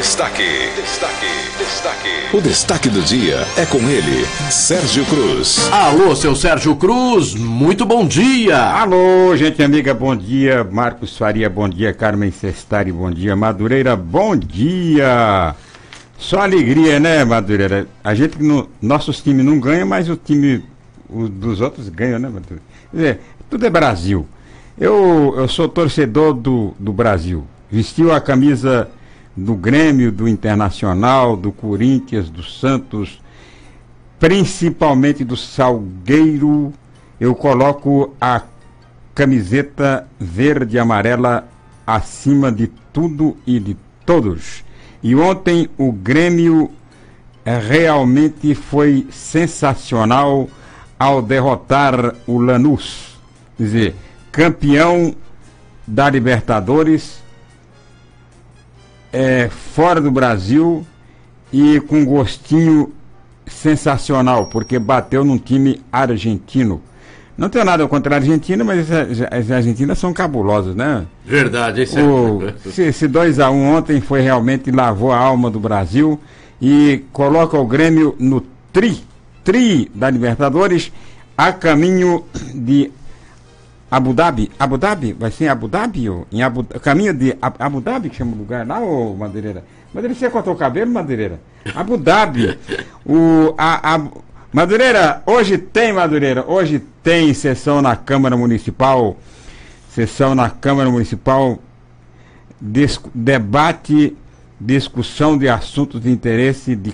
Destaque. O destaque do dia é com ele, Sérgio Cruz. Alô, seu Sérgio Cruz, muito bom dia. Alô, gente amiga, bom dia. Marcos Faria, bom dia. Carmen Sestari, bom dia. Madureira, bom dia. Só alegria, né, Madureira? A gente, nossos times não ganham, mas o time dos outros ganham, né, Madureira? Quer dizer, tudo é Brasil. Eu sou torcedor do Brasil. Vestiu a camisa do Grêmio, do Internacional, do Corinthians, do Santos, principalmente do Salgueiro. Eu coloco a camiseta verde e amarela acima de tudo e de todos. E ontem o Grêmio realmente foi sensacional ao derrotar o Lanús. Quer dizer, campeão da Libertadores, fora do Brasil e com gostinho sensacional, porque bateu num time argentino. Não tenho nada contra a Argentina, mas as argentinas são cabulosas, né? Verdade, isso Esse 2-1 ontem foi realmente, lavou a alma do Brasil e coloca o Grêmio no tri da Libertadores, a caminho de Abu Dhabi, vai ser em Abu Dhabi? Caminho de Abu Dhabi, que chama o lugar lá, ô Madeireira? Madeireira, você cortou o cabelo, Madeireira? Abu Dhabi. Madeireira, hoje tem sessão na Câmara Municipal, debate, discussão de assuntos de interesse de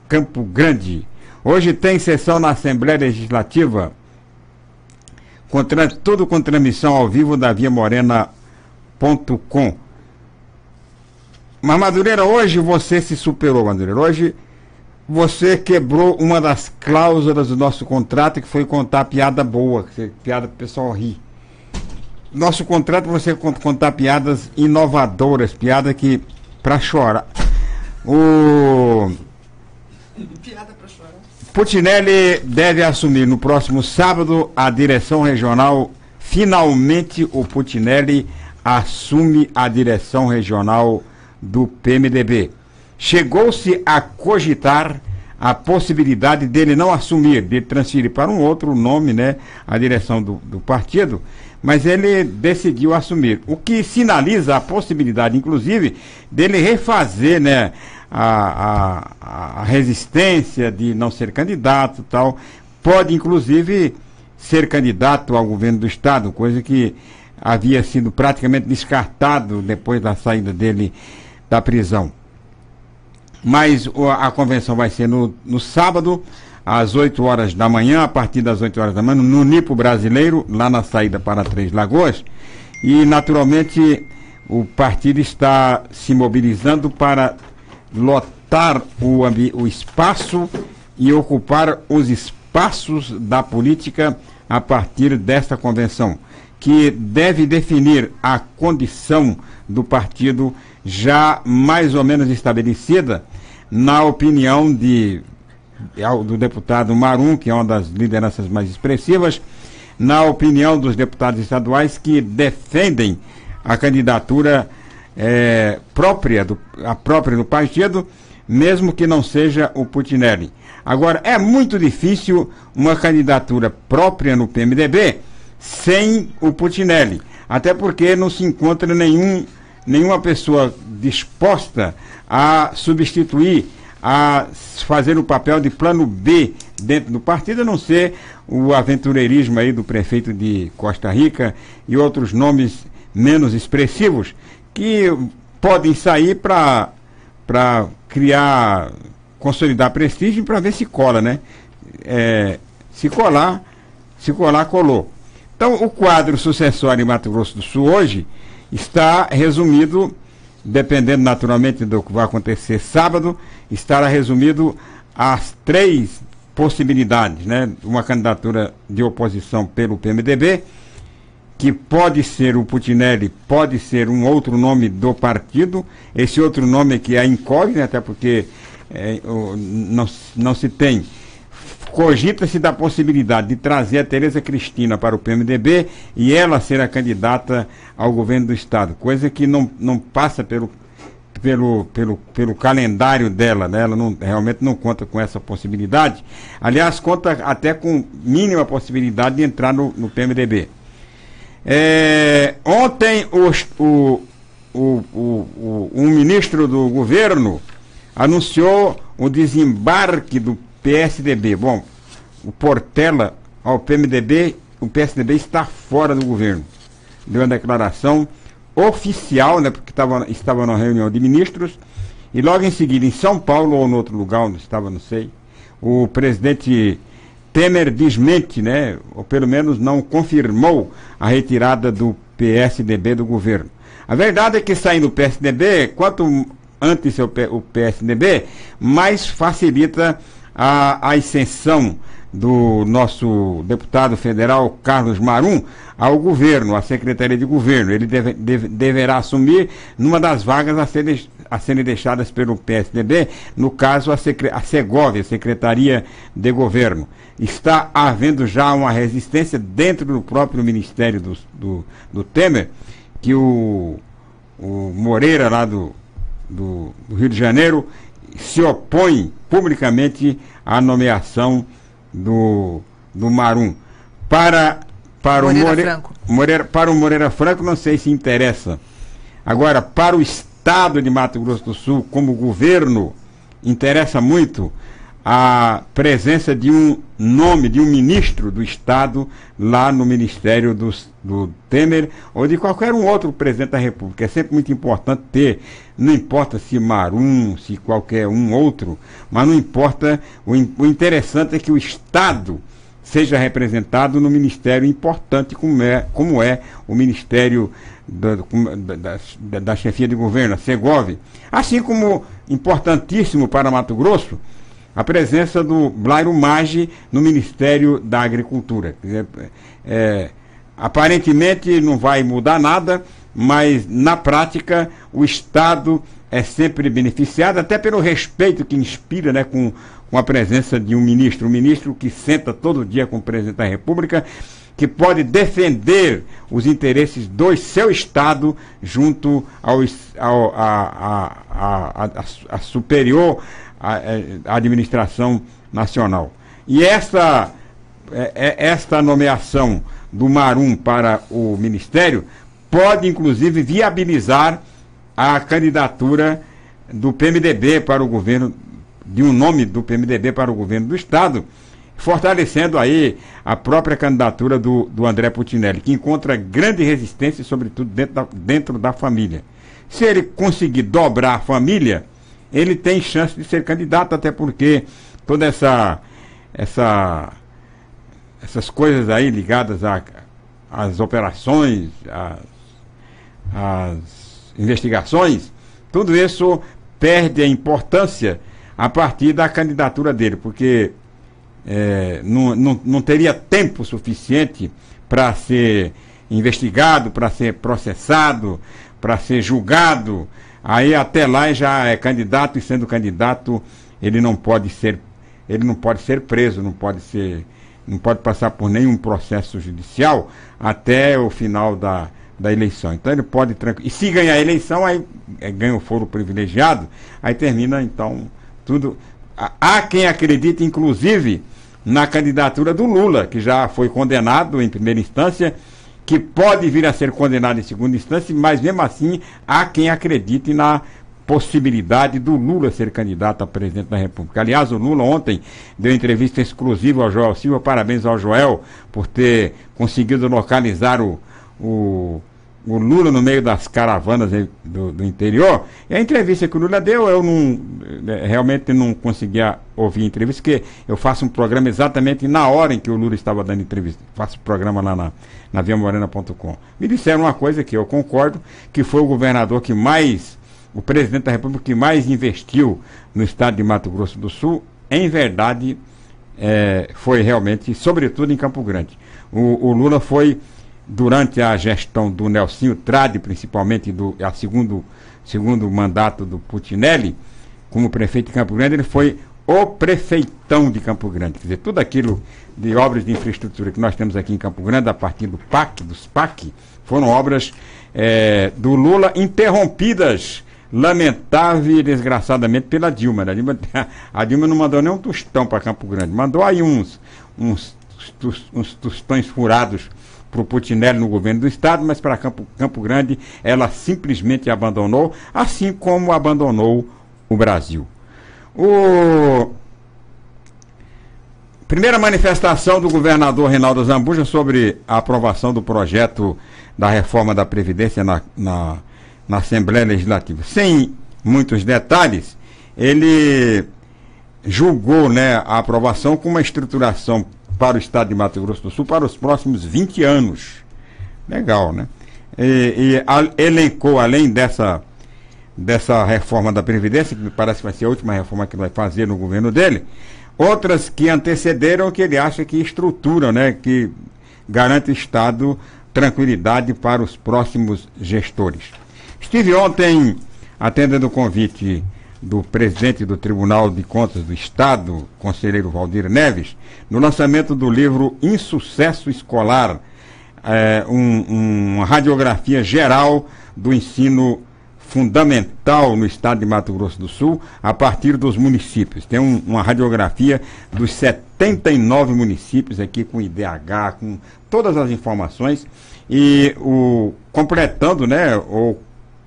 Campo Grande. Hoje tem sessão na Assembleia Legislativa, tudo com transmissão ao vivo da viamorena.com. Mas, Madureira, hoje você se superou, Madureira. Hoje você quebrou uma das cláusulas do nosso contrato, que foi contar piada boa, piada pro pessoal rir. Nosso contrato, você contar piadas inovadoras, piada que pra chorar. Piada pra chorar. Putinelli deve assumir no próximo sábado a direção regional. Finalmente o Putinelli assume a direção regional do PMDB. Chegou-se a cogitar a possibilidade dele não assumir, de transferir para um outro nome, né, a direção do partido, mas ele decidiu assumir, o que sinaliza a possibilidade, inclusive, dele refazer, né, a resistência de não ser candidato e tal. Pode, inclusive, ser candidato ao governo do Estado, coisa que havia sido praticamente descartado depois da saída dele da prisão. Mas a convenção vai ser no sábado, às 8 horas da manhã, a partir das 8 horas da manhã, no Nipo Brasileiro, lá na saída para Três Lagoas. E, naturalmente, o partido está se mobilizando para lotar o espaço e ocupar os espaços da política a partir desta convenção, que deve definir a condição do partido já mais ou menos estabelecida, na opinião do deputado Marum, que é uma das lideranças mais expressivas, na opinião dos deputados estaduais que defendem a candidatura própria do partido, mesmo que não seja o Putinelli. Agora, é muito difícil uma candidatura própria no PMDB sem o Putinelli, até porque não se encontra nenhuma pessoa disposta a substituir, a fazer o papel de plano B dentro do partido, a não ser o aventureirismo aí do prefeito de Costa Rica e outros nomes menos expressivos, que podem sair para consolidar prestígio para ver se cola, né? Se colar, colou. Então, o quadro sucessório em Mato Grosso do Sul hoje está resumido, dependendo naturalmente do que vai acontecer sábado, estará resumido às 3 possibilidades, né? Uma candidatura de oposição pelo PMDB, que pode ser o Putinelli, pode ser um outro nome do partido. Esse outro nome que é incógnito, até porque não se tem. Cogita-se da possibilidade de trazer a Tereza Cristina para o PMDB e ela ser a candidata ao governo do Estado, coisa que não passa pelo calendário dela, né? Ela realmente não conta com essa possibilidade. Aliás, conta até com mínima possibilidade de entrar no PMDB. Ontem um ministro do governo anunciou o desembarque do PSDB. Bom, o Portela ao PMDB, o PSDB está fora do governo. Deu uma declaração oficial, né, porque estava na reunião de ministros, e logo em seguida, em São Paulo ou em outro lugar onde estava, não sei, o presidente Temer desmente, né, ou pelo menos não confirmou a retirada do PSDB do governo. A verdade é que saindo do PSDB, quanto antes o PSDB, mais facilita a ascensão do nosso deputado federal Carlos Marum ao governo, à Secretaria de Governo. Ele deverá assumir numa das vagas a serem deixadas pelo PSDB, no caso a Segovia, Secretaria de Governo. Está havendo já uma resistência dentro do próprio Ministério do Temer, que o Moreira lá do Rio de Janeiro se opõe publicamente à nomeação do Marum. Para o Moreira Franco não sei se interessa. Agora, para o Estado de Mato Grosso do Sul, como governo, interessa muito a presença de um nome, de um ministro do Estado lá no Ministério do Temer ou de qualquer um outro presidente da República. É sempre muito importante ter, não importa se Marum, se qualquer um outro, mas não importa, o interessante é que o Estado seja representado no ministério importante como é o Ministério da Chefia de Governo, a Segovia. Assim como importantíssimo para Mato Grosso a presença do Blairo Maggi no Ministério da Agricultura. Quer dizer, aparentemente não vai mudar nada, mas na prática o Estado é sempre beneficiado, até pelo respeito que inspira, né, com a presença de um ministro que senta todo dia com o presidente da República, que pode defender os interesses do seu Estado junto à superior administração nacional. E esta nomeação do Marum para o Ministério pode, inclusive, viabilizar a candidatura do PMDB para o governo, de um nome do PMDB para o governo do Estado, fortalecendo aí a própria candidatura do André Putinelli, que encontra grande resistência, sobretudo dentro da família. Se ele conseguir dobrar a família, ele tem chance de ser candidato, até porque toda essas coisas aí ligadas às operações, às investigações, tudo isso perde a importância a partir da candidatura dele, porque não teria tempo suficiente para ser investigado, para ser processado, para ser julgado. Aí até lá já é candidato, e sendo candidato ele não pode ser preso, não pode passar por nenhum processo judicial até o final da eleição. Então ele pode e se ganhar a eleição, aí ganha o foro privilegiado, aí termina então tudo. Há quem acredite inclusive na candidatura do Lula, que já foi condenado em primeira instância, que pode vir a ser condenado em segunda instância, mas mesmo assim há quem acredite na possibilidade do Lula ser candidato a presidente da República. Aliás, o Lula ontem deu entrevista exclusiva ao Joel Silva, parabéns ao Joel por ter conseguido localizar o Lula no meio das caravanas do interior. E a entrevista que o Lula deu, eu realmente não conseguia ouvir a entrevista, porque eu faço um programa exatamente na hora em que o Lula estava dando entrevista. Faço programa lá na viamorena.com. Me disseram uma coisa que eu concordo, que foi o governador o presidente da República que mais investiu no estado de Mato Grosso do Sul. Em verdade, foi realmente, sobretudo em Campo Grande. O Lula foi, durante a gestão do Nelsinho Trade, principalmente segundo mandato do Putinelli, como prefeito de Campo Grande, ele foi o prefeitão de Campo Grande. Quer dizer, tudo aquilo de obras de infraestrutura que nós temos aqui em Campo Grande, a partir dos PAC, foram obras do Lula interrompidas lamentável e desgraçadamente pela Dilma. A Dilma não mandou nem um tostão para Campo Grande, mandou aí uns tostões furados para o Putinelli no governo do estado, mas para Campo Grande ela simplesmente abandonou, assim como abandonou o Brasil. Primeira manifestação do governador Reinaldo Zambuja sobre a aprovação do projeto da reforma da Previdência na Assembleia Legislativa. Sem muitos detalhes, ele julgou, né, a aprovação com uma estruturação para o estado de Mato Grosso do Sul para os próximos 20 anos. Legal, né? E elencou, além dessa reforma da Previdência, que me parece que vai ser a última reforma que ele vai fazer no governo dele, outras que antecederam, que ele acha que estruturam, né, que garante o Estado tranquilidade para os próximos gestores. Estive ontem atendendo o convite do presidente do Tribunal de Contas do Estado, conselheiro Valdir Neves, no lançamento do livro Insucesso Escolar, uma radiografia geral do ensino fundamental no estado de Mato Grosso do Sul, a partir dos municípios. Tem uma radiografia dos 79 municípios aqui, com IDH, com todas as informações, e completando, né, ou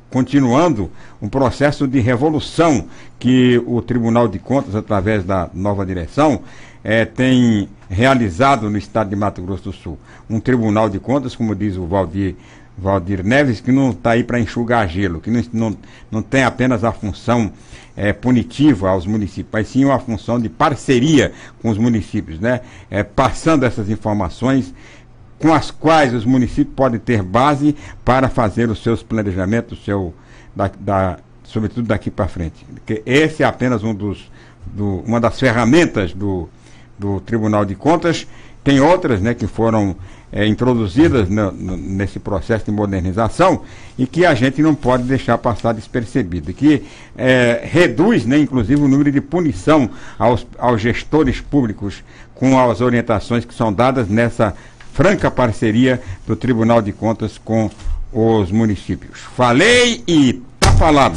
continuando um processo de revolução que o Tribunal de Contas, através da nova direção, tem realizado no estado de Mato Grosso do Sul. Um Tribunal de Contas, como diz o Valdir Neves, que não está aí para enxugar gelo, que não tem apenas a função punitiva aos municípios, mas sim uma função de parceria com os municípios, né? Passando essas informações com as quais os municípios podem ter base para fazer os seus planejamentos, sobretudo daqui para frente. Porque esse é apenas uma das ferramentas do Tribunal de Contas. Tem outras, né, que foram introduzidas nesse processo de modernização e que a gente não pode deixar passar despercebido, que reduz, né, inclusive o número de punição aos gestores públicos com as orientações que são dadas nessa franca parceria do Tribunal de Contas com os municípios. Falei e tá falado.